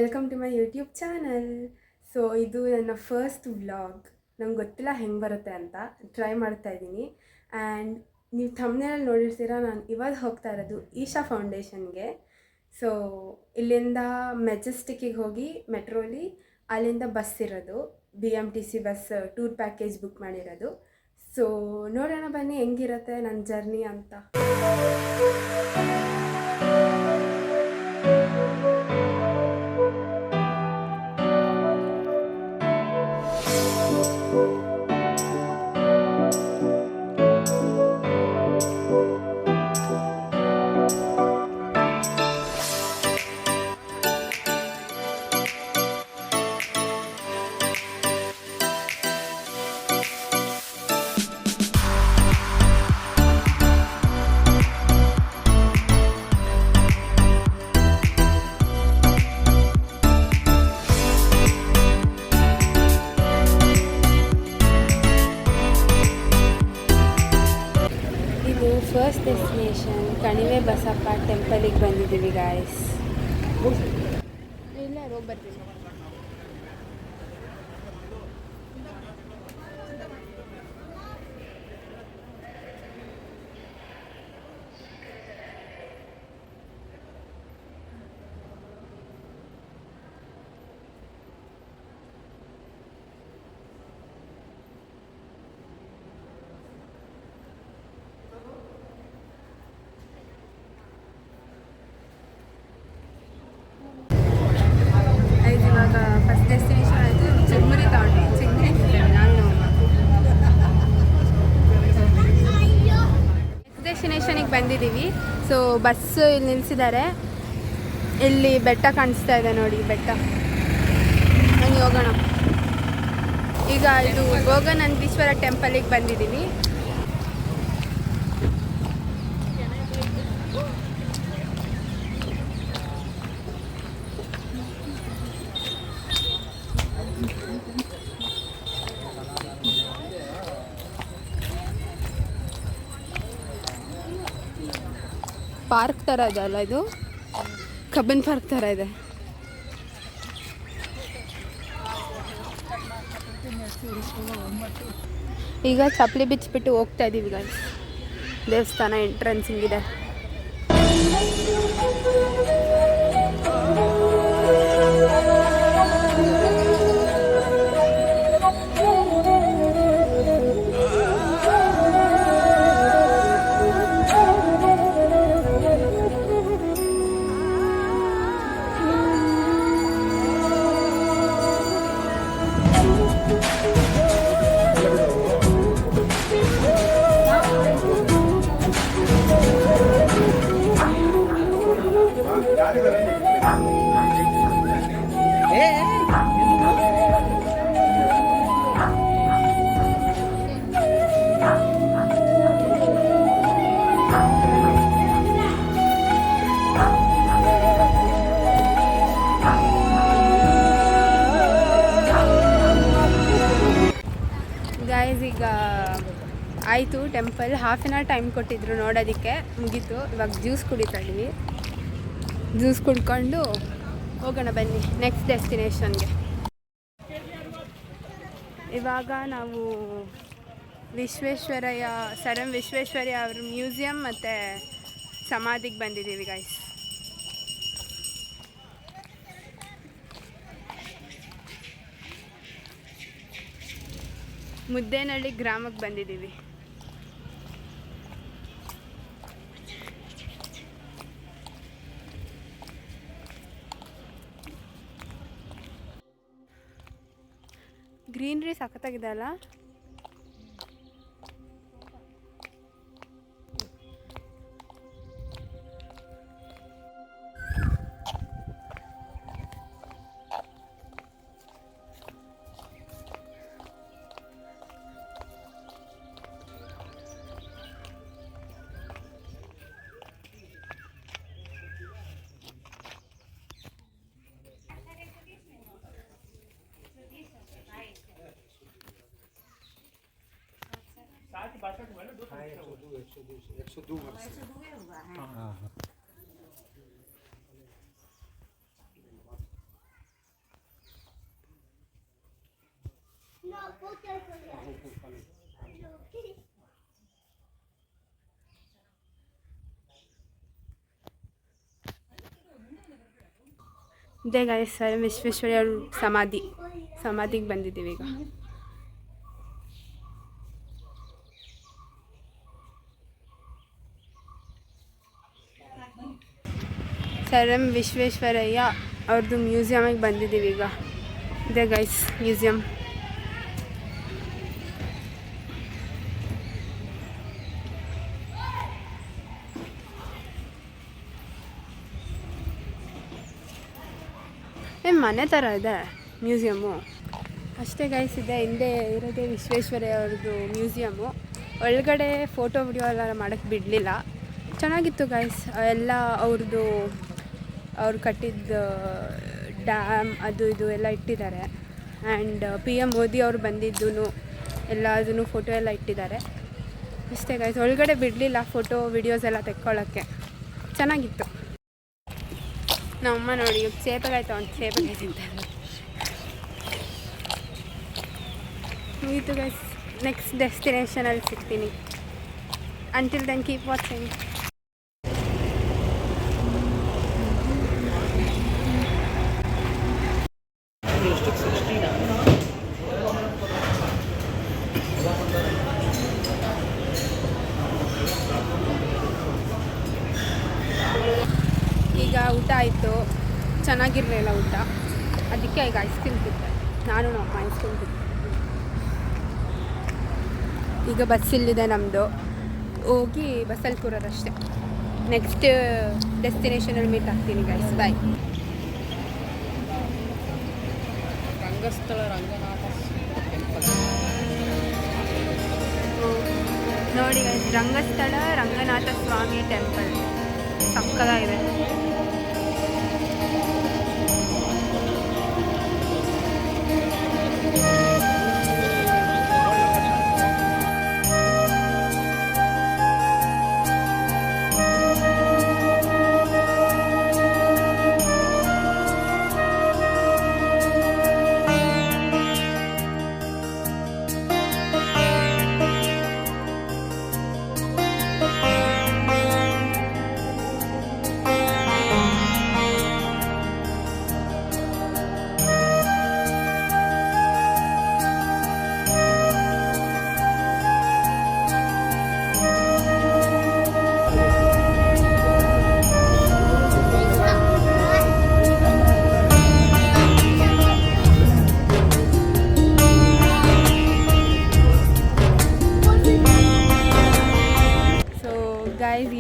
Welcome to my YouTube channel. So ಇದು ನನ್ನ first vlog. ನಂಗೆ ಗೊತ್ತಿಲ್ಲ ಹೆಂಗೆ ಬರುತ್ತೆ ಅಂತ ಟ್ರೈ ಮಾಡ್ತಾ ಇದ್ದೀನಿ. ಆ್ಯಂಡ್ ನೀವು ಥಂಬ್ನೇಲಲ್ಲಿ ನೋಡಿರ್ತೀರ, ನಾನು ಇವಾಗ ಹೋಗ್ತಾ ಇರೋದು ಈಶಾ ಫೌಂಡೇಶನ್ಗೆ. ಸೊ ಇಲ್ಲಿಂದ ಮೆಜೆಸ್ಟಿಕ್ಕಿಗೆ ಹೋಗಿ ಮೆಟ್ರೋಲಿ ಅಲ್ಲಿಂದ ಬಸ್ ಇರೋದು, BMTC bus tour package book ಮಾಡಿರೋದು. ಸೊ ನೋಡೋಣ ಬನ್ನಿ ಹೆಂಗಿರುತ್ತೆ ನನ್ನ ಜರ್ನಿ ಅಂತ. ಫಸ್ಟ್ ಡೆಸ್ಟಿನೇಷನ್ ಕಣಿವೆ ಬಸಪ್ಪ ಟೆಂಪಲಿಗೆ ಬಂದಿದ್ದೀವಿ ಗಾಯ್ಸ್. ಇಲ್ಲ ಹೋಗಿ ಬರ್ತೀವಿ. ಇವಾಗ ಫಸ್ಟ್ ಡೆಸ್ಟಿನೇಷನ್ ಆಯಿತು, ಚಿಗ್ಮುರಿ ತಗೊಂಡು ಚಿಗ್ಮುರಿ ನಾನು ನೆಕ್ಸ್ಟ್ ಡೆಸ್ಟಿನೇಷನಿಗೆ ಬಂದಿದ್ದೀವಿ. ಸೊ ಬಸ್ಸು ಇಲ್ಲಿ ನಿಲ್ಲಿಸಿದ್ದಾರೆ. ಇಲ್ಲಿ ಬೆಟ್ಟ ಕಾಣಿಸ್ತಾ ಇದೆ ನೋಡಿ, ಬೆಟ್ಟ. ನಾನು ಹೋಗೋಣ ಈಗ. ಇದು ಭೋಗನಂದೀಶ್ವರ ಟೆಂಪಲಿಗೆ ಬಂದಿದ್ದೀವಿ. ಪಾರ್ಕ್ ಥರ ಇದೆ ಅಲ್ಲ, ಇದು ಕಬ್ಬನ್ ಪಾರ್ಕ್ ಥರ ಇದೆ. ಈಗ ಚಪ್ಪಲಿ ಬಿಚ್ಚಿಬಿಟ್ಟು ಹೋಗ್ತಾ ಇದ್ದೀವಿ ಗಾಯ್ಸ್. ದೇವಸ್ಥಾನ ಎಂಟ್ರೆನ್ಸ್ ಹಿಂಗಿದೆ. ಗೈಸ್ ಈಗ ಆಯಿತು temple. Half an hour time ಕೊಟ್ಟಿದ್ರು ನೋಡೋದಕ್ಕೆ, ಮುಗೀತು. ಇವಾಗ ಜ್ಯೂಸ್ ಕುಡಿತಾ ಇದ್ದೀವಿ. ಜ್ಯೂಸ್ ಕುಡ್ಕೊಂಡು ಹೋಗೋಣ ಬನ್ನಿ ನೆಕ್ಸ್ಟ್ ಡೆಸ್ಟಿನೇಷನ್ಗೆ. ಇವಾಗ ನಾವು ಸರ್ ಎಂ ವಿಶ್ವೇಶ್ವರಯ್ಯ ಅವ್ರ ಮ್ಯೂಸಿಯಂ ಮತ್ತು ಸಮಾಧಿಗೆ ಬಂದಿದ್ದೀವಿ ಗೈಸ್. ಮುದ್ದೇನಹಳ್ಳಿ ಗ್ರಾಮಕ್ಕೆ ಬಂದಿದ್ದೀವಿ. ಗ್ರೀನ್ರಿ ಸಖತ್ತಾಗಿದೆ ಅಲ್ಲ. ಇದೇ ಗಾಯ್ಸ್ ಸರ್ ವಿಶ್ವೇಶ್ವರಯ್ಯ ಅವ್ರ ಸಮಾಧಿಗೆ ಬಂದಿದ್ದೀವಿ ಈಗ. ಸರ್ ಎಂ ವಿಶ್ವೇಶ್ವರಯ್ಯ ಅವ್ರದ್ದು ಮ್ಯೂಸಿಯಮಿಗೆ ಬಂದಿದ್ದೀವಿ ಈಗ. ಇದೇ ಗೈಸ್ ಮ್ಯೂಸಿಯಂ. ಮನೆ ಥರ ಇದೆ ಮ್ಯೂಸಿಯಮ್ಮು ಅಷ್ಟೇ ಗೈಸ್. ಇದೆ ಹಿಂದೆ ಇರೋದೇ ವಿಶ್ವೇಶ್ವರಯ್ಯ ಅವ್ರದ್ದು ಮ್ಯೂಸಿಯಮ್ಮು. ಒಳಗಡೆ ಫೋಟೋ ವಿಡಿಯೋ ಎಲ್ಲ ಮಾಡೋಕ್ಕೆ ಬಿಡಲಿಲ್ಲ. ಚೆನ್ನಾಗಿತ್ತು ಗೈಸ್. ಎಲ್ಲ ಅವ್ರದ್ದು ಅವ್ರು ಕಟ್ಟಿದ್ದ ಡ್ಯಾಮ್ ಅದು ಇದು ಎಲ್ಲ ಇಟ್ಟಿದ್ದಾರೆ. ಆ್ಯಂಡ್ PM ಮೋದಿ ಅವರು ಬಂದಿದ್ದು ಎಲ್ಲದೂ ಫೋಟೋ ಎಲ್ಲ ಇಟ್ಟಿದ್ದಾರೆ ಅಷ್ಟೇ ಗೈಸ್. ಒಳಗಡೆ ಬಿಡಲಿಲ್ಲ ಫೋಟೋ ವಿಡಿಯೋಸ್ ಎಲ್ಲ ತೆಕ್ಕೊಳ್ಳೋಕ್ಕೆ. ಚೆನ್ನಾಗಿತ್ತು. ನಮ್ಮಮ್ಮ ನೋಡಿ ಸೇಪಗಾಯ್ತು ಒಂದು ಸೇಪಗಾಯ್ತು ಅಂತ ಮುಗೀತು ಗೈಸ್. ನೆಕ್ಸ್ಟ್ ಡೆಸ್ಟಿನೇಷನಲ್ಲಿ ಸಿಗ್ತೀನಿ. Until then keep watching. ಈಗ ಊಟ ಆಯಿತು. ಚೆನ್ನಾಗಿರಲಿಲ್ಲ ಊಟ, ಅದಕ್ಕೆ ಈಗ ಐಸ್ ಕ್ರೀಮ್ ತಿಂದೆ. ನಾನು ನಮ್ಮ ಐಸ್ ಕ್ರೀಮ್ ತಿಂದೆ. ಈಗ ಬಸ್ ಇಲ್ಲಿದೆ ನಮ್ಮದು. ಹೋಗಿ ಬಸ್ಸಲ್ಲಿ ಕೂರೋದಷ್ಟೇ. ನೆಕ್ಸ್ಟ್ ಡೆಸ್ಟಿನೇಷನಲ್ಲಿ ಮೀಟ್ ಆಗ್ತೀನಿ ಗೈಸ್. ಬಾಯ್. ರಂಗಸ್ಥಳ ರಂಗನಾಥ ನೋಡಿ ಗೈಸ್, ರಂಗಸ್ಥಳ ರಂಗನಾಥ ಸ್ವಾಮಿ ಟೆಂಪಲ್ ಸಕ್ಕದಾಗಿದೆ.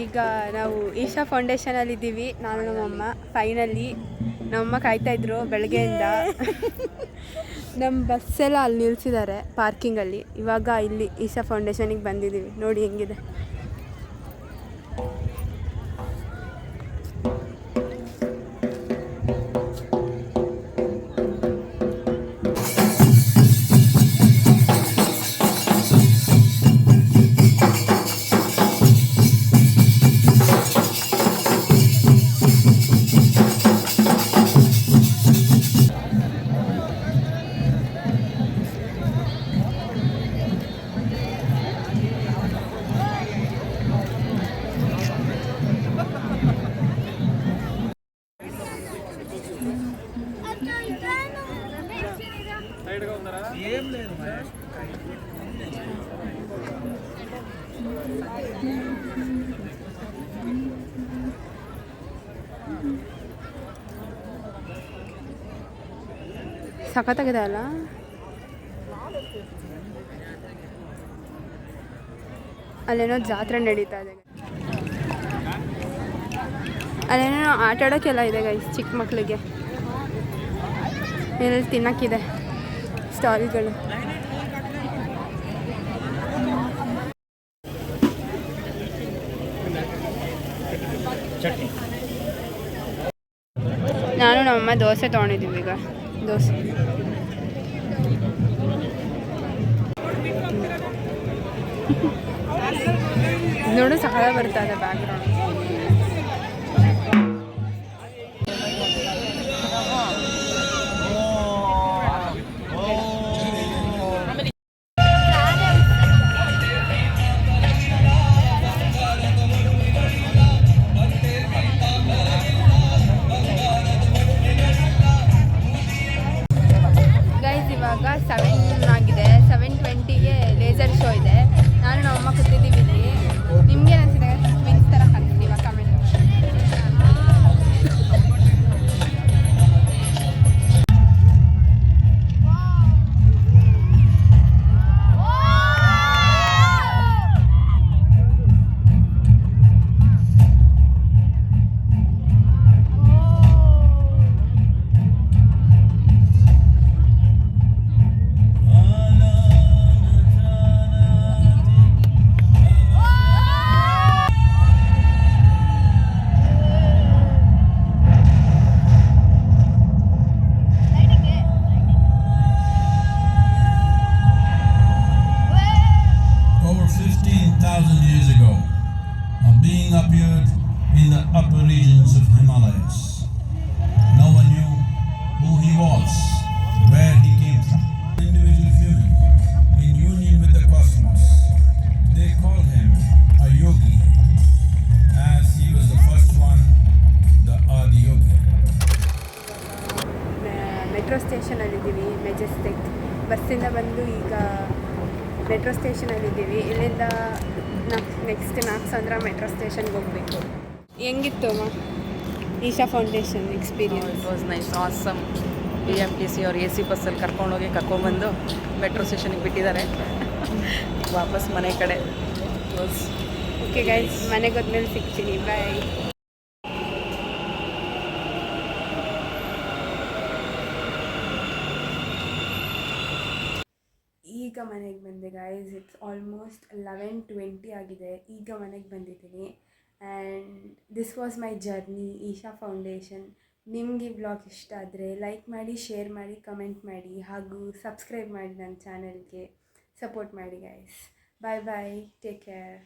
ಈಗ ನಾವು ಈಶಾ ಫೌಂಡೇಶನಲ್ಲಿದ್ದೀವಿ, ನಾನು ನಮ್ಮಮ್ಮ. ಫೈನಲಿ ನಮ್ಮಮ್ಮ ಕಾಯ್ತಾಯಿದ್ರು ಬೆಳಗ್ಗೆಯಿಂದ. ನಮ್ಮ ಬಸ್ಸೆಲ್ಲ ಅಲ್ಲಿ ನಿಲ್ಲಿಸಿದ್ದಾರೆ ಪಾರ್ಕಿಂಗಲ್ಲಿ. ಇವಾಗ ಇಲ್ಲಿ ಈಶಾ ಫೌಂಡೇಶನಿಗೆ ಬಂದಿದ್ದೀವಿ. ನೋಡಿ ಹೆಂಗಿದೆ. ಸಖತ್ತಾಗಿದೆ ಅಲ್ಲ. ಅಲ್ಲೇನೋ ಜಾತ್ರೆ ನಡೀತಾ ಇದೆ. ಅಲ್ಲೇನೋ ಆಟ ಆಡೋಕ್ಕೆಲ್ಲ ಇದೆ ಗೈಸ್, ಚಿಕ್ಕ ಮಕ್ಕಳಿಗೆ. ಏನೆಲ್ಲ ತಿನ್ನೋಕ್ಕಿದೆ ಸ್ಟಾಲ್ಗಳು. ನಾನು ನಮ್ಮಮ್ಮ ದೋಸೆ ತೊಗೊಂಡಿದ್ದೀವಿ. ಈಗ ದೋಸೆ ನೋಡು ಸಹ ಬರ್ತಾ ಇದೆ ಬ್ಯಾಕ್ಗ್ರೌಂಡ್. ಇವಾಗ 7 ಆಗಿದೆ. 7:20ಗೆ ಲೇಸರ್ ಶೋ ಇದೆ. ನಾನು ನಮ್ಮ ಅಮ್ಮ ಕೂತಿದ್ದೀವಿ ಇಲ್ಲಿ. ನಿಮ್ಗೆ ಅನಿಸಿದೆ ಟ್ವಿನ್ಸ್ ಥರ ಕಾಣಿಸ್ತೀವ? Comment. Over 15,000 years ago, a being appeared in the upper regions of Himalayas. No one knew who he was, where he came from. Individual human in union with the cosmos. They called him a yogi, as he was the first one, the Adi Yogi. Metro ಸ್ಟೇಷನಲ್ಲಿದ್ದೀವಿ, ಮೆಜೆಸ್ಟಿಕ್ ಬಸ್ಸಿಂದ ಬಂದು ಈಗ metro ಸ್ಟೇಷನಲ್ಲಿದ್ದೀವಿ. ಇಲ್ಲಿಂದ next Nagasandra metro ಸ್ಟೇಷನ್ಗೆ ಹೋಗಬೇಕು. ಹೆಂಗಿತ್ತು ಅಮ್ಮ Isha foundation experience? It was nice, awesome. BMTC ಅವ್ರು AC ಬಸ್ಸಲ್ಲಿ ಕರ್ಕೊಂಡೋಗಿ ಕರ್ಕೊಂಡ್ಬಂದು ಮೆಟ್ರೋ ಸ್ಟೇಷನಿಗೆ ಬಿಟ್ಟಿದ್ದಾರೆ. ವಾಪಸ್ ಮನೆ ಕಡೆ. ಓಕೆ ಗೈಸ್, ಮನೆಗೆ ಹೋದ್ಮೇಲೆ ಸಿಗ್ತೀನಿ. ಬಾಯ್. ಈಗ ಮನೆಗೆ ಬಂದೆ ಗೈಸ್. ಇಟ್ಸ್ ಆಲ್ಮೋಸ್ಟ್ 11:20 ಆಗಿದೆ. ಈಗ ಮನೆಗೆ ಬಂದಿದ್ದೀನಿ. And this was my journey Isha foundation. ನಿಮಗೆ ಈ ಬ್ಲಾಗ್ ಇಷ್ಟ ಆದರೆ ಲೈಕ್ ಮಾಡಿ, ಶೇರ್ ಮಾಡಿ, ಕಮೆಂಟ್ ಮಾಡಿ, ಹಾಗೂ ಸಬ್ಸ್ಕ್ರೈಬ್ ಮಾಡಿ ನನ್ನ ಚಾನಲ್ಗೆ. ಸಪೋರ್ಟ್ ಮಾಡಿ ಗೈಸ್. ಬಾಯ್ ಬಾಯ್, ಟೇಕ್ ಕೇರ್.